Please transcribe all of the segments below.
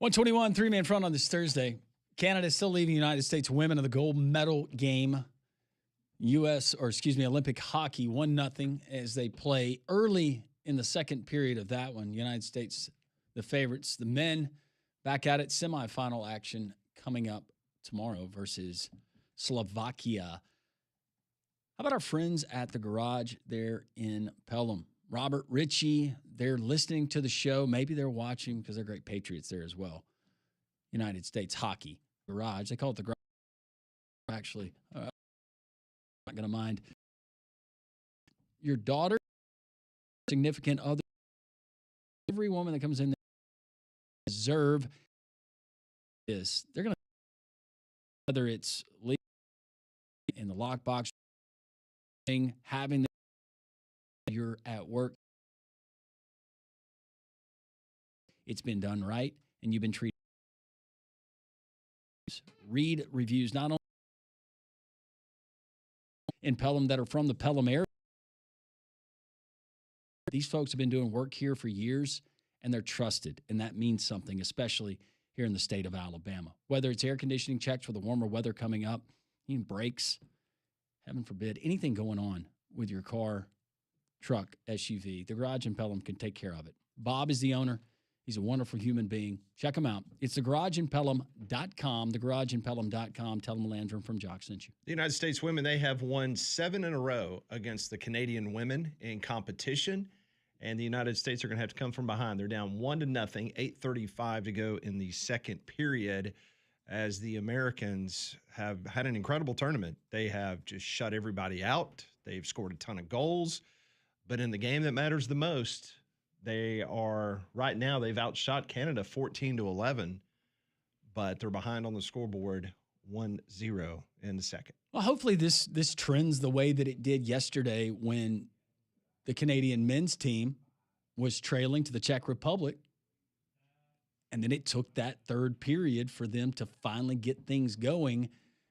121, three-man front on this Thursday. Canada is still leading the United States women of the gold medal game. Olympic hockey 1-0 as they play early in the second period of that one. United States, the favorites. The men back at it. Semifinal action coming up tomorrow versus Slovakia. How about our friends at the garage there in Pelham? Robert, Richie, they're listening to the show. Maybe they're watching because they're great Patriots there as well. United States hockey garage. They call it the garage. Actually, I'm not going to mind. Your daughter, significant other, every woman that comes in there deserve this. They're going to, whether it's in the lockbox, having you're at work, it's been done right, and you've been treated. Read reviews not only in Pelham that are from the Pelham area. These folks have been doing work here for years, and they're trusted, and that means something, especially here in the state of Alabama. Whether it's air conditioning checks with the warmer weather coming up, even brakes, heaven forbid, anything going on with your car, truck, SUV, the garage in Pelham can take care of it. Bob is the owner. He's a wonderful human being. Check him out. It's thegarageinpelham.com, thegarageinpelham.com. Tell them Landrum from Jock sent you. The United States women, they have won 7 in a row against the Canadian women in competition, and the United States are going to have to come from behind. They're down 1-0, 8:35 to go in the second period, as the Americans have had an incredible tournament. They have just shut everybody out. They've scored a ton of goals, but in the game that matters the most, they are right now, they've outshot Canada 14-11, but they're behind on the scoreboard 1-0 in the second. Well, hopefully this trends the way that it did yesterday when the Canadian men's team was trailing to the Czech Republic. And then it took that third period for them to finally get things going.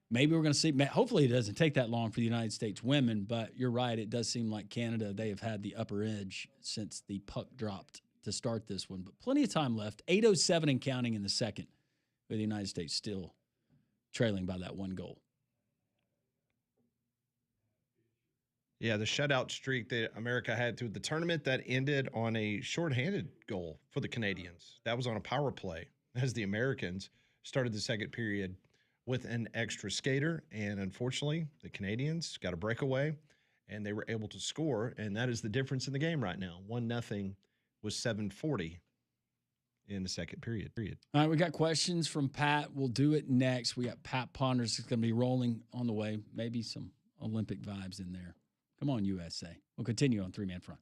Maybe we're going to see, hopefully it doesn't take that long for the United States women, but you're right. It does seem like Canada, they have had the upper edge since the puck dropped to start this one, but plenty of time left. 8:07 and counting in the second, with the United States still trailing by that one goal. Yeah, the shutout streak that America had through the tournament, that ended on a shorthanded goal for the Canadians. That was on a power play as the Americans started the second period with an extra skater. And unfortunately, the Canadians got a breakaway and they were able to score. And that is the difference in the game right now. 1-0 with 7:40 in the second period. All right, we got questions from Pat. We'll do it next. We got Pat Ponders. It's going to be rolling on the way. Maybe some Olympic vibes in there. Come on, USA. We'll continue on Three Man Front.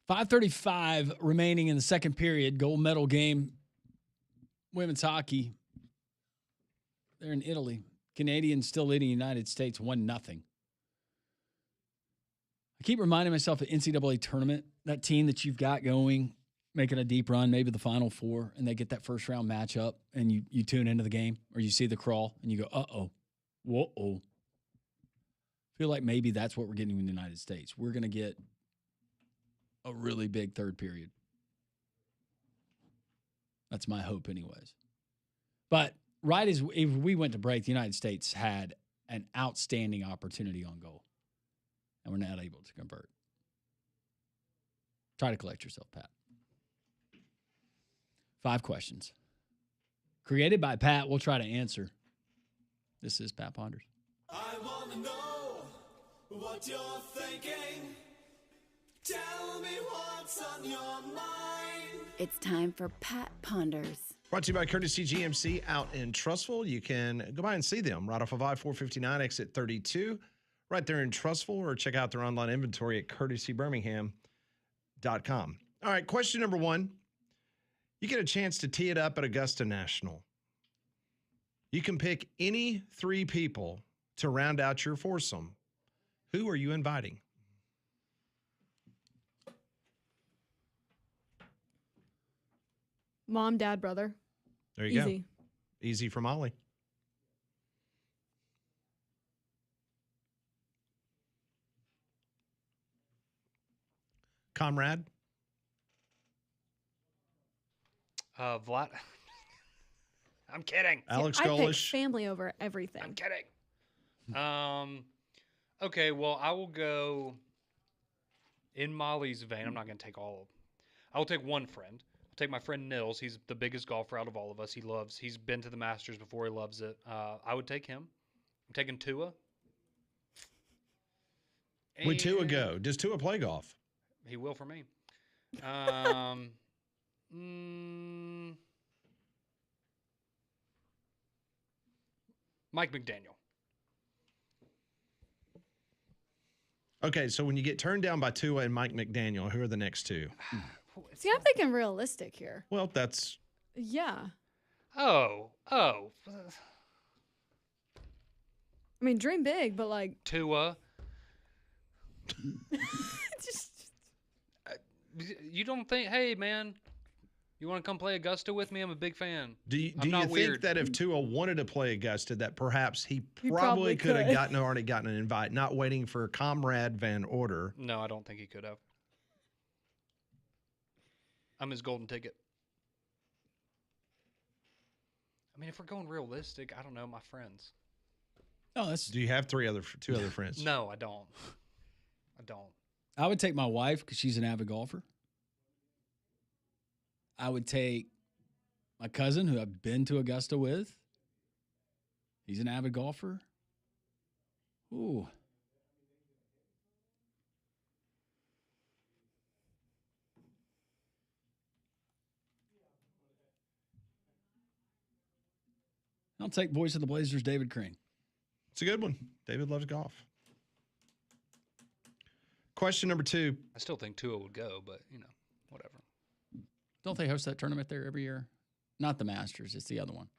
5:35 remaining in the second period. Gold medal game. Women's hockey. They're in Italy. Canadians still leading the United States 1-0. I keep reminding myself of NCAA tournament, that team that you've got going, making a deep run, maybe the Final Four, and they get that first round matchup, and you tune into the game, or you see the crawl, and you go, uh-oh, whoa-oh. I feel like maybe that's what we're getting in the United States. We're going to get a really big third period. That's my hope anyways. But right as we went to break, the United States had an outstanding opportunity on goal, and we're not able to convert. Try to collect yourself, Pat. 5 questions. Created by Pat. We'll try to answer. This is Pat Ponders. I want to know what you're thinking. Tell me what's on your mind. It's time for Pat Ponders. Brought to you by Courtesy GMC out in Trussville. You can go by and see them right off of I-459, exit 32, right there in Trussville, or check out their online inventory at courtesybirmingham.com. All right, question number 1. You get a chance to tee it up at Augusta National. You can pick any 3 people to round out your foursome. Who are you inviting? Mom, dad, brother. There you Easy. go. Easy for Molly. Comrade? Vlad. I'm kidding. Alex I pick Golish? family over everything. I'm kidding. Okay, well, I will go in Molly's vein. I'm not going to take all of them. I will take one friend. I'll take my friend Nils. He's the biggest golfer out of all of us. He's been to the Masters before. He loves it. I would take him. I'm taking Tua. Would Tua And go? Does Tua play golf? He will for me. Mike McDaniel. Okay, so when you get turned down by Tua and Mike McDaniel, who are the next 2? See, I'm thinking realistic here. Well, that's Yeah. Oh. I mean, dream big, but like, Tua. just You don't think, hey, man, you want to come play Augusta with me? I'm a big fan. Do you I'm not think weird. that if Tua wanted to play Augusta, that perhaps he He probably probably could have could. already gotten an invite, not waiting for Comrade Van Order? No, I don't think he could have. I'm his golden ticket. I mean, if we're going realistic, I don't know, my friends. Oh, that's. Do you have 2 other friends? No, I don't. I would take my wife because she's an avid golfer. I would take my cousin, who I've been to Augusta with. He's an avid golfer. Ooh. I'll take voice of the Blazers, David Crane. It's a good one. David loves golf. Question number 2. I still think Tua would go, but, whatever. Don't they host that tournament there every year? Not the Masters. It's the other one.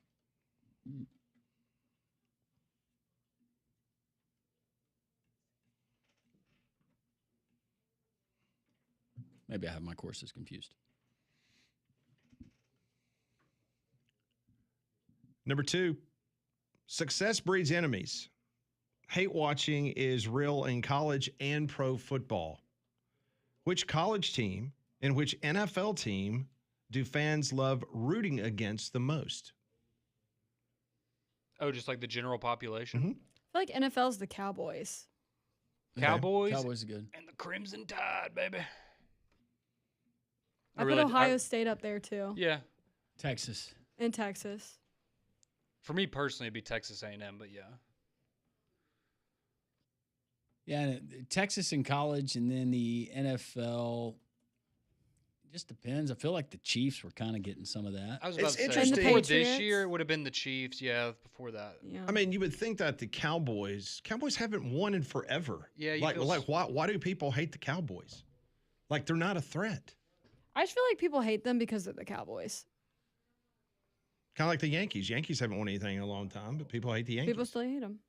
Maybe I have my courses confused. Number 2, success breeds enemies. Hate watching is real in college and pro football. Which college team and which NFL team do fans love rooting against the most? Oh, just like the general population? Mhm. I feel like NFL's the Cowboys. Cowboys Cowboys are good. and the Crimson Tide, baby. I put Ohio State up there too, Yeah. Texas. and Texas. For me personally, it'd be Texas A&M, but yeah. Yeah, Texas in college, and then the NFL. It just depends. I feel like the Chiefs were kind of getting some of that. I was It's about to say, interesting. before And the this Patriots? year, it would have been the Chiefs. Yeah, before that. Yeah. I mean, you would think that the Cowboys haven't won in forever. Yeah, you like feel why do people hate the Cowboys? Like they're not a threat. I just feel like people hate them because they're the Cowboys. Kind of like the Yankees. Yankees haven't won anything in a long time, but people hate the Yankees. People still hate them.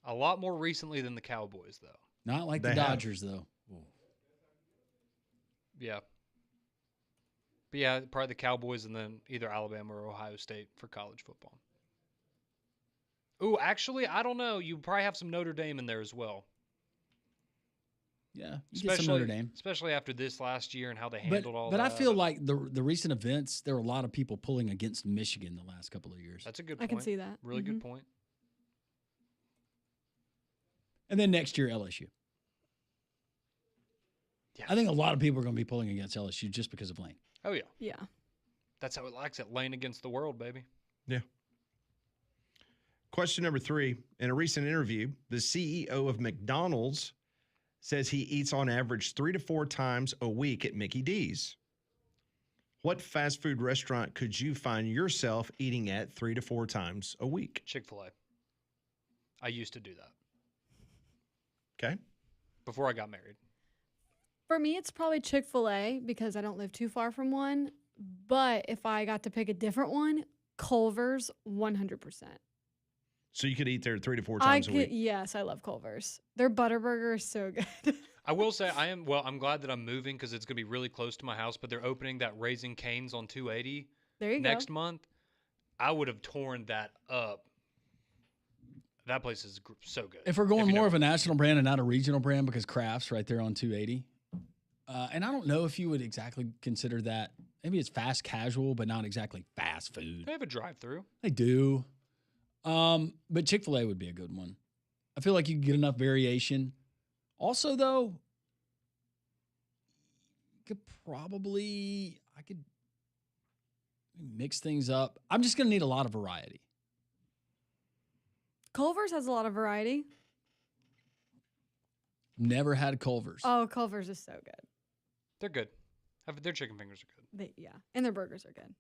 A lot more recently than the Cowboys, though. Not like They the have. Dodgers, though. Yeah. But yeah, probably the Cowboys and then either Alabama or Ohio State for college football. Ooh, actually, I don't know. You probably have some Notre Dame in there as well. Yeah, you get some Notre Dame. Especially after this last year and how they handled all But that. I feel like the recent events, there were a lot of people pulling against Michigan the last couple of years. That's a good I point. can see that. Really good point. And then next year, LSU. Yeah. I think a lot of people are going to be pulling against LSU just because of Lane. Oh, yeah. Yeah. That's how it likes it. Lane against the world, baby. Yeah. Question number 3. In a recent interview, the CEO of McDonald's says he eats on average 3 to 4 times a week at Mickey D's. What fast food restaurant could you find yourself eating at 3 to 4 times a week? Chick-fil-A. I used to do that Okay. before I got married. For me, it's probably Chick-fil-A because I don't live too far from one. But if I got to pick a different one, Culver's 100%. So you could eat there 3 to 4 times a week. Yes, I love Culver's. Their Butterburger is so good. I will say I'm glad that I'm moving because it's going to be really close to my house, but they're opening that Raising Cane's on 280 There you next go. month. I would have torn that up. That place is so good. If we're going more of a national brand and not a regional brand, because Kraft's right there on 280. And I don't know if you would exactly consider that. Maybe it's fast casual, but not exactly fast food. They have a drive-through. They do. But Chick-fil-A would be a good one. I feel like you can get enough variation. Also, though, I could mix things up. I'm just going to need a lot of variety. Culver's has a lot of variety. Never had Culver's. Oh, Culver's is so good. They're good. Their chicken fingers are good. And their burgers are good.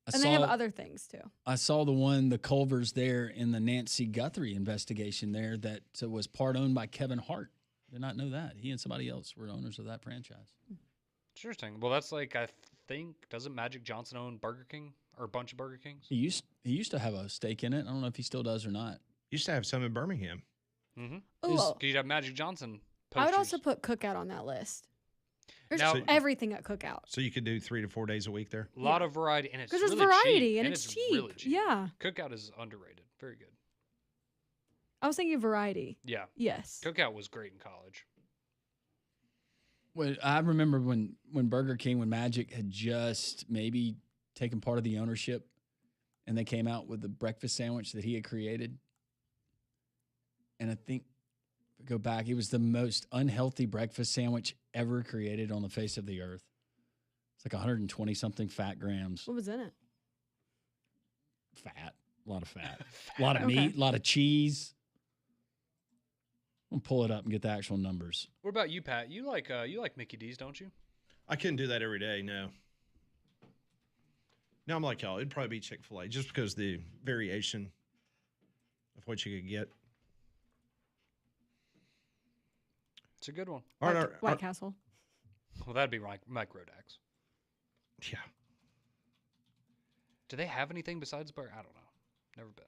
I And they have other things too. I saw the Culver's there in the Nancy Guthrie investigation there that was part owned by Kevin Hart. Did not know that. He and somebody else were owners of that franchise. Interesting. Well, that's like, I think, doesn't Magic Johnson own Burger King or a bunch of Burger Kings? He used to have a stake in it. I don't know if he still does or not. Used to have some in Birmingham. Mm-hmm. Ooh, Because you'd have Magic Johnson posters. I would also put Cookout on that list. There's Now- everything at Cookout. So you could do 3 to 4 days a week there. A lot of variety, and it's Because really there's variety cheap, and it's cheap. really cheap. Yeah. Cookout is underrated. Very good. I was thinking variety. Yeah. Yes. Cookout was great in college. Well, I remember when Burger King, when Magic had just maybe taken part of the ownership, and they came out with the breakfast sandwich that he had created. And I think, if I go back, it was the most unhealthy breakfast sandwich ever created on the face of the earth. It's like 120 something fat grams. What was in it? Fat, a lot of fat, a lot of Okay. meat, a lot of cheese. I'm gonna pull it up and get the actual numbers. What about you, Pat? You like Mickey D's, don't you? I couldn't do that every day, no. No, I'm like y'all. It'd probably be Chick-fil-A just because the variation of what you could get. It's a good one. All right, White Castle. Well, that'd be Mike Rodax. yeah. Do they have anything besides burger? I don't know. Never been.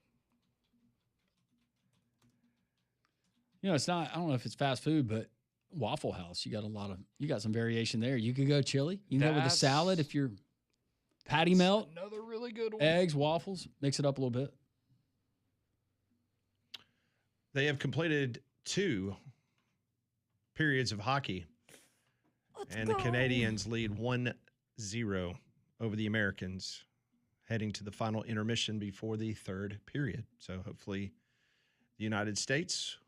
You know, it's not. I don't know if it's fast food, but Waffle House, you got some variation there. You could go chili. You can go with a That's- salad if you're patty melt, Another really good one. eggs, waffles. Mix it up a little bit. They have completed 2 periods of hockey, and the Canadians lead 1-0 over the Americans, heading to the final intermission before the 3rd period. So hopefully the United States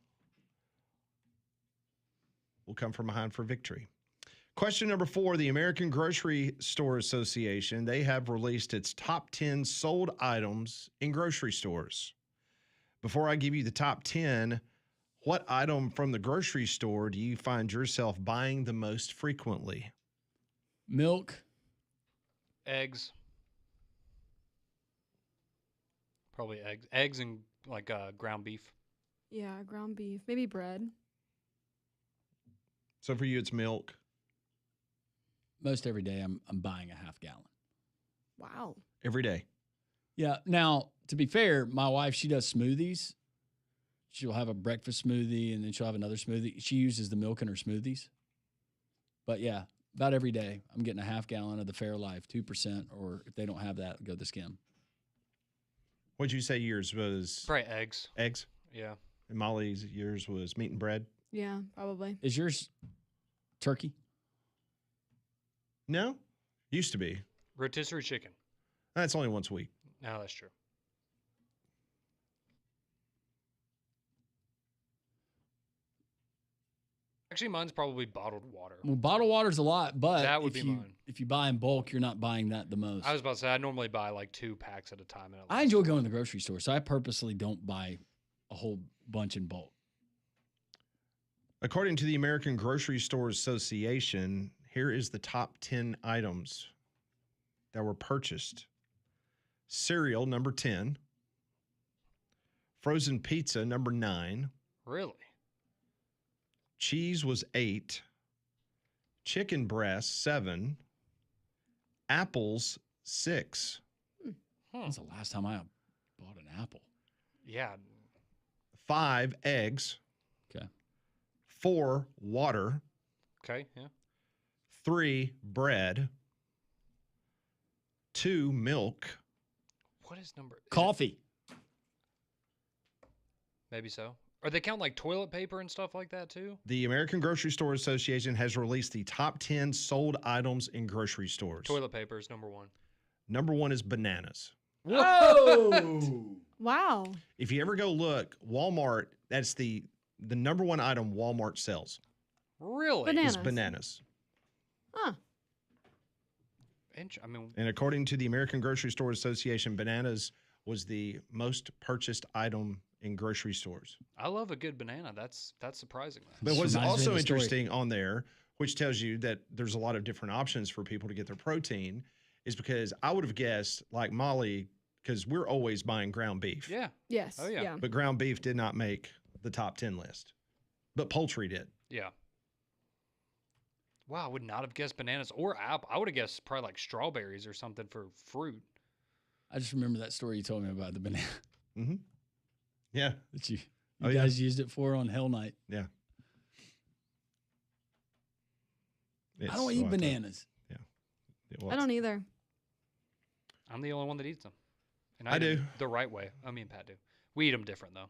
will come from behind for victory. Question number 4, the American Grocery Store Association, they have released its top 10 sold items in grocery stores. Before I give you the top 10, what item from the grocery store do you find yourself buying the most frequently? Milk. Eggs. Probably eggs. Eggs and like ground beef. Yeah, ground beef. Maybe bread. So for you, it's milk. most every day I'm buying a half gallon. Wow. Every day. Yeah. Now, to be fair, my wife, she does smoothies. She'll have a breakfast smoothie and then she'll have another smoothie. She uses the milk in her smoothies. But yeah, about every day I'm getting a half gallon of the Fairlife, 2%, or if they don't have that, go the skim. What'd you say yours was? Probably eggs. Eggs. Yeah. And Molly's, yours was meat and bread? Yeah, probably. Is yours turkey? No. Used to be. Rotisserie chicken. That's only once a week. No, that's true. Actually, mine's probably bottled water. Well, bottled water's a lot, but That would if be you, mine. If you buy in bulk, you're not buying that the most. I was about to say, I normally buy like 2 packs at a time. And it I lasts enjoy a going while. to the grocery store, so I purposely don't buy a whole bunch in bulk. According to the American Grocery Stores Association, here is the top 10 items that were purchased. Cereal, number 10. Frozen pizza, number 9. Really? Cheese was 8. Chicken breast, 7. Apples, 6. When's the last time I bought an apple? Yeah. 5 eggs. Okay. 4 water. Okay. Yeah. 3 bread. 2 milk. What is number? Coffee. Maybe so. Are they count like toilet paper and stuff like that too? The American Grocery Store Association has released the top 10 sold items in grocery stores. Toilet paper is number 1. Number 1 is bananas. Whoa! Wow. If you ever go look, Walmart, that's the number 1 item Walmart sells Really? Bananas. is bananas. Huh. I mean, And according to the American Grocery Store Association, bananas was the most purchased item in grocery stores. I love a good banana. That's surprising. But This what's reminds me also of a story. interesting on there, which tells you that there's a lot of different options for people to get their protein, is because I would have guessed, like Molly, because we're always buying ground beef. Yeah. Yes. Oh, yeah. But ground beef did not make the top 10 list. But poultry did. Yeah. Wow, I would not have guessed bananas or apple. I would have guessed probably like strawberries or something for fruit. I just remember that story you told me about the banana Mm-hmm. Yeah. that you Oh, yeah. guys used it for on Hell Night. Yeah. I don't eat bananas. I don't either. I'm the only one that eats them. And I eat 'em do. the right way. Me and Pat do. We eat them different though.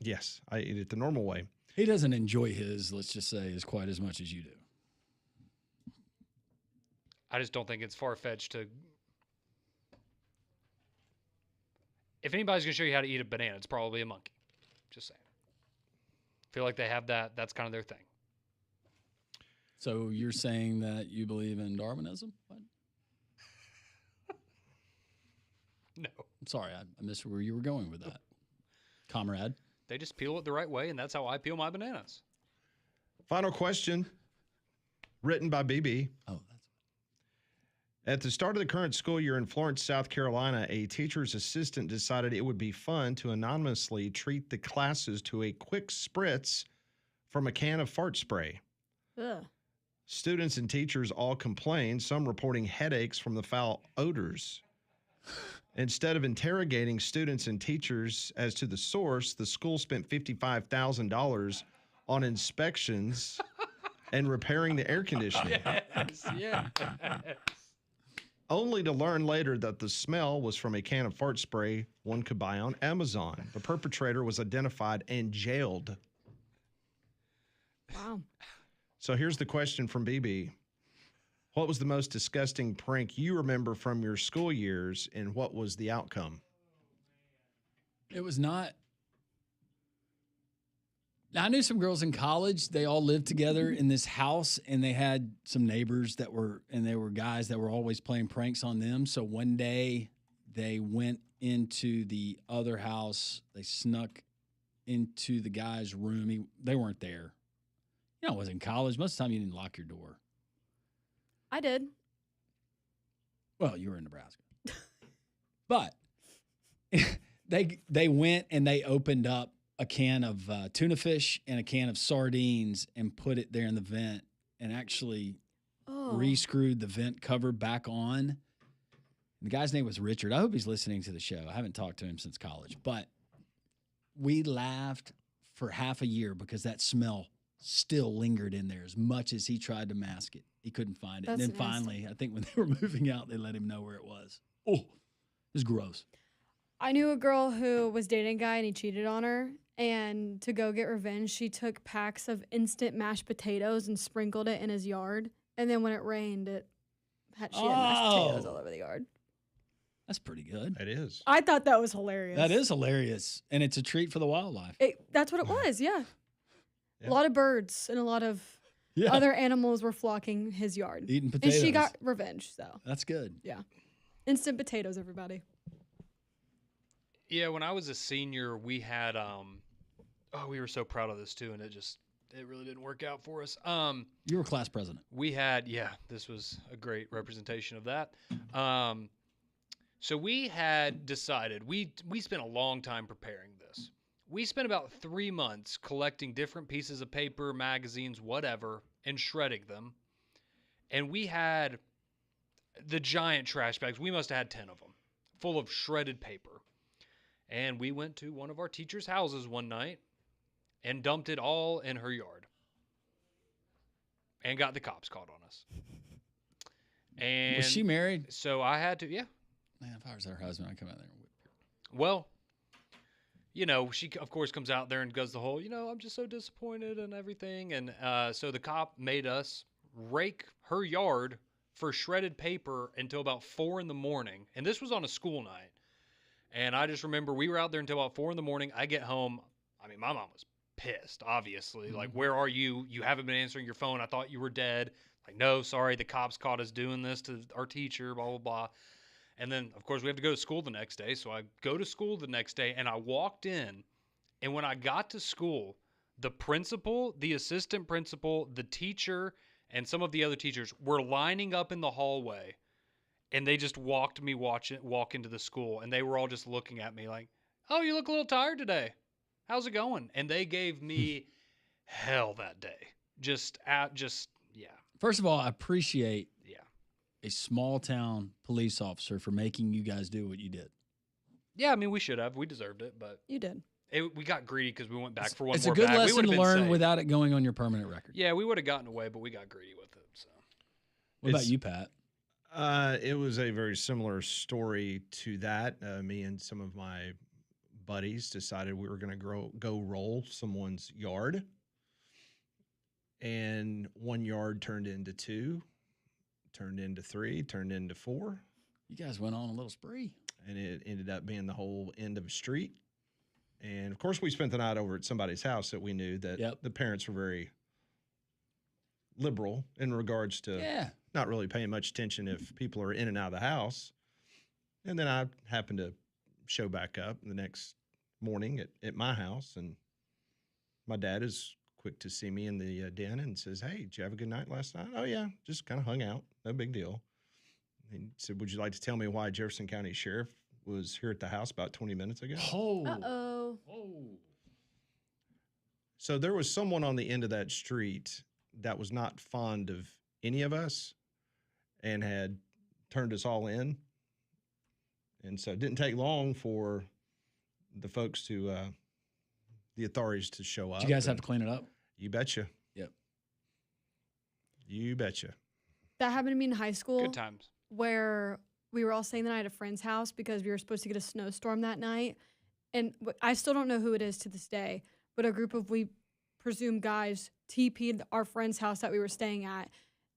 Yes, I eat it the normal way. He doesn't enjoy his, let's just say, as quite as much as you do. I just don't think it's far fetched to. If anybody's gonna show you how to eat a banana, it's probably a monkey. Just saying. Feel like they have that. That's kind of their thing. So you're saying that you believe in Darwinism? What? No, I'm sorry, I missed where you were going with that, comrade. they just peel it the right way, and that's how I peel my bananas. Final question, written by BB. Oh, At the start of the current school year in Florence, South Carolina, a teacher's assistant decided it would be fun to anonymously treat the classes to a quick spritz from a can of fart spray. Ugh. Students and teachers all complained, some reporting headaches from the foul odors. Instead of interrogating students and teachers as to the source, the school spent $55,000 on inspections and repairing the air conditioning. yeah. Only to learn later that the smell was from a can of fart spray one could buy on Amazon. The perpetrator was identified and jailed. Wow. So here's the question from BB. What was the most disgusting prank you remember from your school years, and what was the outcome? It was not. Now, I knew some girls in college. They all lived together in this house, and they had some neighbors that were, and they were guys that were always playing pranks on them. So one day they went into the other house. They snuck into the guy's room. They weren't there. You know, I was in college. Most of the time, you didn't lock your door. I did. Well, you were in Nebraska. But they went and they opened up a can of tuna fish and a can of sardines and put it there in the vent and actually re-screwed the vent cover back on. The guy's name was Richard. I hope he's listening to the show. I haven't talked to him since college, but we laughed for half a year because that smell still lingered in there as much as he tried to mask it. He couldn't find it. That's and then nasty. finally, I think when they were moving out, they let him know where it was. Oh, it was gross. I knew a girl who was dating a guy and he cheated on her. And to go get revenge, she took packs of instant mashed potatoes and sprinkled it in his yard. And then when it rained, she had mashed potatoes all over the yard. That's pretty good. It is. I thought that was hilarious. That is hilarious. And it's a treat for the wildlife. That's what it was, yeah. Yeah. A lot of birds and a lot of other animals were flocking his yard. Eating potatoes. And she got revenge, so. That's good. Yeah. Instant potatoes, everybody. Yeah, when I was a senior, we had we were so proud of this too, and it really didn't work out for us. You were class president. We had, this was a great representation of that. So we had decided, we spent a long time preparing this. We spent about 3 months collecting different pieces of paper, magazines, whatever, and shredding them. And we had the giant trash bags. We must have had 10 of them, full of shredded paper. And we went to one of our teachers' houses one night and dumped it all in her yard. And got the cops called on us. And Was she married? so I had to, Man, if I was her husband, I'd come out there and whip her. Well, she, of course, comes out there and does the whole, I'm just so disappointed and everything. And so the cop made us rake her yard for shredded paper until about 4 a.m. And this was on a school night. And I just remember we were out there until about 4 a.m. I get home. I mean, my mom was pissed, obviously. Mm-hmm. Like, where are you? You haven't been answering your phone. I thought you were dead. Like, no, sorry. The cops caught us doing this to our teacher, blah, blah, blah. And then, of course, we have to go to school the next day. So I go to school the next day, and I walked in. And when I got to school, the principal, the assistant principal, the teacher, and some of the other teachers were lining up in the hallway. And they just walked me walk into the school. And they were all just looking at me like, oh, you look a little tired today. How's it going? And they gave me hell that day. First of all, I appreciate a small town police officer for making you guys do what you did. Yeah, I mean, we should have. We deserved it, but You did. we got greedy because we went back for one It's more a good bag. We lesson would've to been learn safe. without it going on your permanent record. Yeah, we would have gotten away, but we got greedy with it. So What about you, Pat? It was a very similar story to that. Me and some of my buddies decided we were going to go roll someone's yard. And one yard turned into 2, turned into 3, turned into 4. You guys went on a little spree. And it ended up being the whole end of a street. And, of course, we spent the night over at somebody's house that we knew that the parents were very liberal in regards to not really paying much attention if people are in and out of the house. And then I happened to show back up the next morning at my house, and my dad is quick to see me in the den and says, hey, did you have a good night last night? Oh, yeah, just kind of hung out. No big deal. He said, would you like to tell me why Jefferson County Sheriff was here at the house about 20 minutes ago? Oh. Uh-oh. So there was someone on the end of that street that was not fond of any of us and had turned us all in. And so it didn't take long for the folks the authorities to show up. Did you guys have to clean it up? You betcha. Yep. You betcha. That happened to me in high school. good times. Where we were all staying the night at a friend's house because we were supposed to get a snowstorm that night. And I still don't know who it is to this day, but a group of, we presume, guys TP'd our friend's house that we were staying at.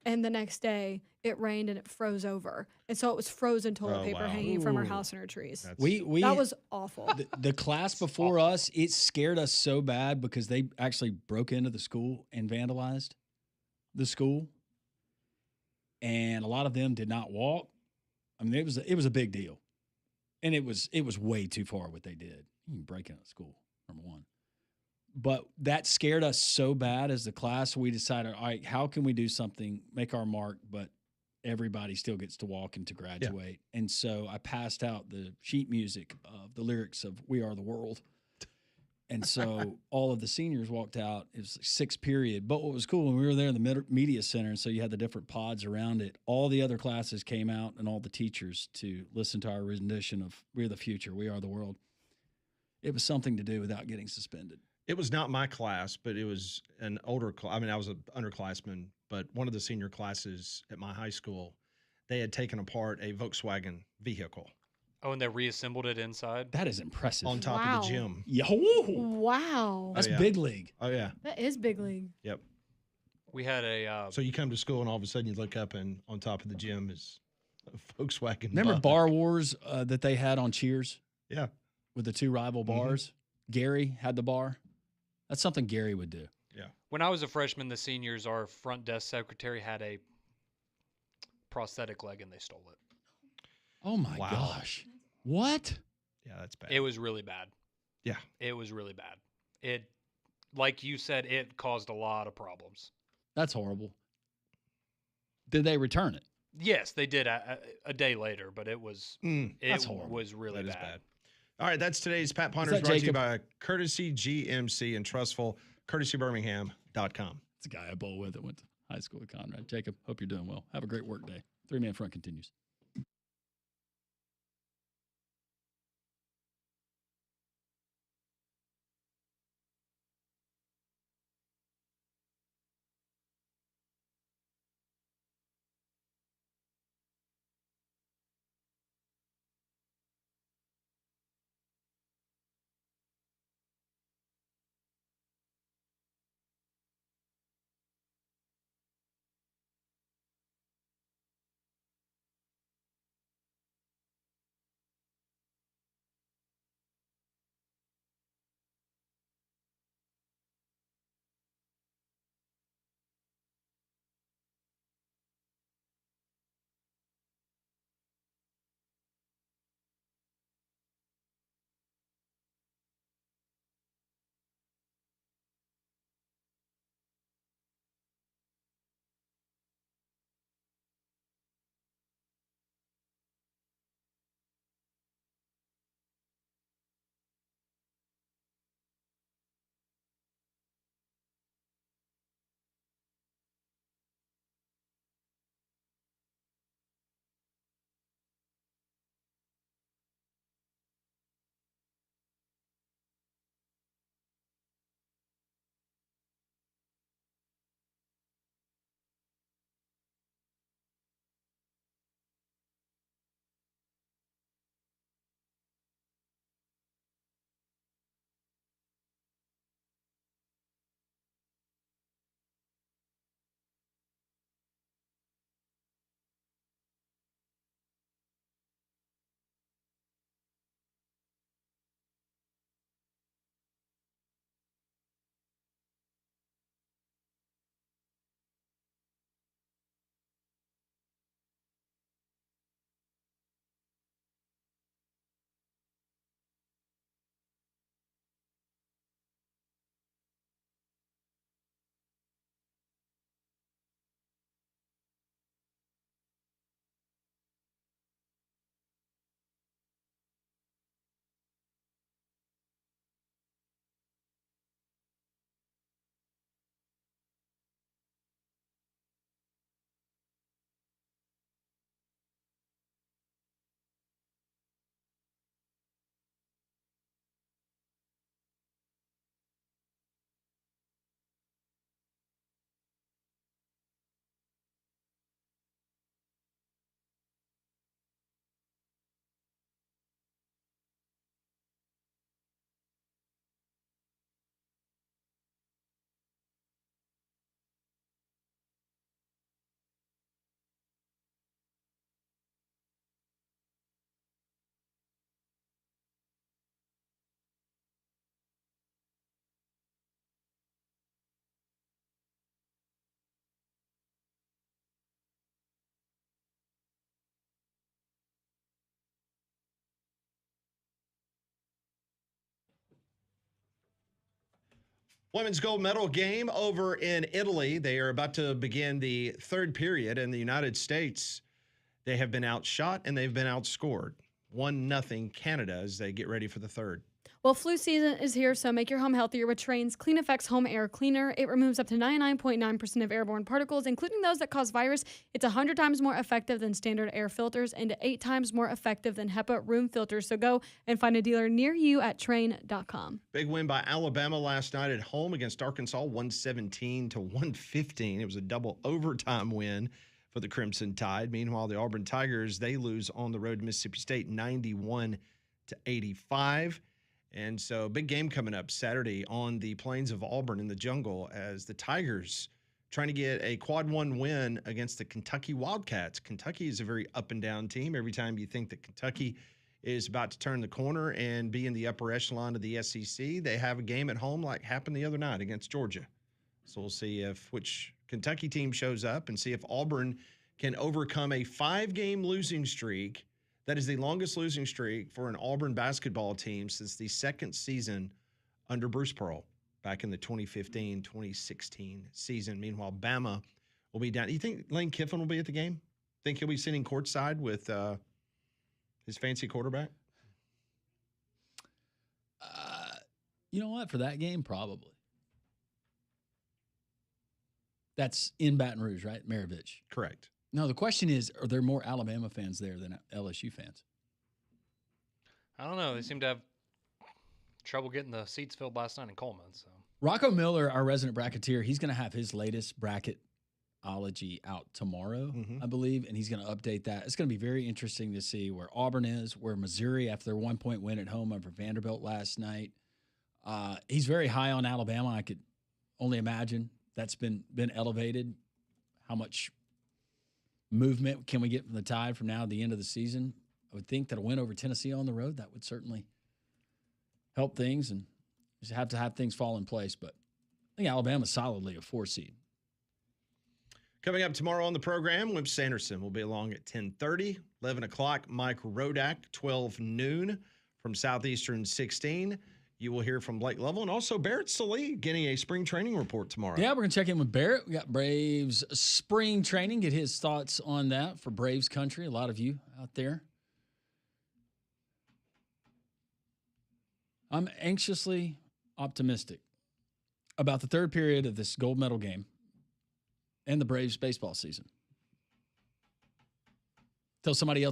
And the next day, it rained and it froze over. And so it was frozen toilet paper hanging from our house and our trees. That was awful. The class before us, it scared us so bad because they actually broke into the school and vandalized the school. And a lot of them did not walk. I mean, it was a big deal. And it was way too far what they did. You can break into the school, number one. But that scared us so bad as the class, we decided, all right, how can we do something, make our mark, but everybody still gets to walk and to graduate. And so I passed out the sheet music of the lyrics of We Are the World. And so all of the seniors walked out. It was like sixth period. But what was cool, when we were there in the media center, and so you had the different pods around it, all the other classes came out and all the teachers to listen to our rendition of We're the Future, We Are the World. It was something to do without getting suspended. It was not my class, but it was an older class. I mean, I was an underclassman, but one of the senior classes at my high school, they had taken apart a Volkswagen vehicle Oh, and they reassembled it inside. That is impressive. on top Wow. of the gym. Yo, Wow. that's yeah. big league. Oh, yeah. That is big league. Yep. We had a So you come to school and all of a sudden you look up and on top of the gym is a Volkswagen. Remember bug. Bar Wars that they had on Cheers Yeah. with the two rival bars? Gary had the bar. That's something Gary would do. when I was a freshman, the seniors, our front desk secretary had a prosthetic leg and they stole it. Oh my Wow. gosh. What? Yeah, that's bad. It was really bad. Yeah. It was really bad. It, like you said, it caused a lot of problems. That's horrible. Did they return it? Yes, they did a day later, but it was That's horrible. was really That is bad. bad. All right, that's today's Pat Ponders that brought to you Jacob? by Courtesy GMC and Trustful, courtesybirmingham.com. It's a guy I bowl with that went to high school with Conrad. Jacob, hope you're doing well. Have a great work day. Three-man front continues. Women's gold medal game over in Italy. They are about to begin the third period in the United States. They have been outshot and they've been outscored. 1-0 Canada as they get ready for the third. Well, flu season is here, so make your home healthier with Train's Clean Effects Home Air Cleaner. It removes up to 99.9% of airborne particles, including those that cause virus. It's 100 times more effective than standard air filters and 8 times more effective than HEPA room filters. So go and find a dealer near you at train.com. Big win by Alabama last night at home against Arkansas, 117 to 115. It was a double overtime win for the Crimson Tide. Meanwhile, the Auburn Tigers, they lose on the road to Mississippi State, 91 to 85. And so, big game coming up Saturday on the plains of Auburn in the jungle as the Tigers trying to get a quad one win against the Kentucky Wildcats. Kentucky is a very up and down team. Every time you think that Kentucky is about to turn the corner and be in the upper echelon of the SEC, they have a game at home like happened the other night against Georgia. So we'll see which Kentucky team shows up and see if Auburn can overcome a 5-game losing streak. That is the longest losing streak for an Auburn basketball team since the second season under Bruce Pearl back in the 2015-2016 season. Meanwhile, Bama will be down. You think Lane Kiffin will be at the game? Think he'll be sitting courtside with his fancy quarterback? You know what? For that game, probably. That's in Baton Rouge, right? Maravich. Correct. No, the question is, are there more Alabama fans there than LSU fans? I don't know. They seem to have trouble getting the seats filled last night in Coleman. So Rocco Miller, our resident bracketeer, he's going to have his latest bracketology out tomorrow, I believe, and he's going to update that. It's going to be very interesting to see where Auburn is, where Missouri, after their 1-point win at home over Vanderbilt last night. He's very high on Alabama. I could only imagine that's been elevated. How much movement can we get from the Tide from now to the end of the season? I would think that a win over Tennessee on the road, that would certainly help things, and just have to have things fall in place. But I think Alabama's solidly a 4 seed. Coming up tomorrow on the program, Wimp Sanderson will be along at 10:30. 11 o'clock, Mike Rodak, 12 noon from Southeastern 16. You will hear from Blake Lovell and also Barrett Salee getting a spring training report tomorrow. Yeah, we're going to check in with Barrett. We got Braves spring training, get his thoughts on that for Braves country. A lot of you out there. I'm anxiously optimistic about the third period of this gold medal game and the Braves baseball season. Tell somebody else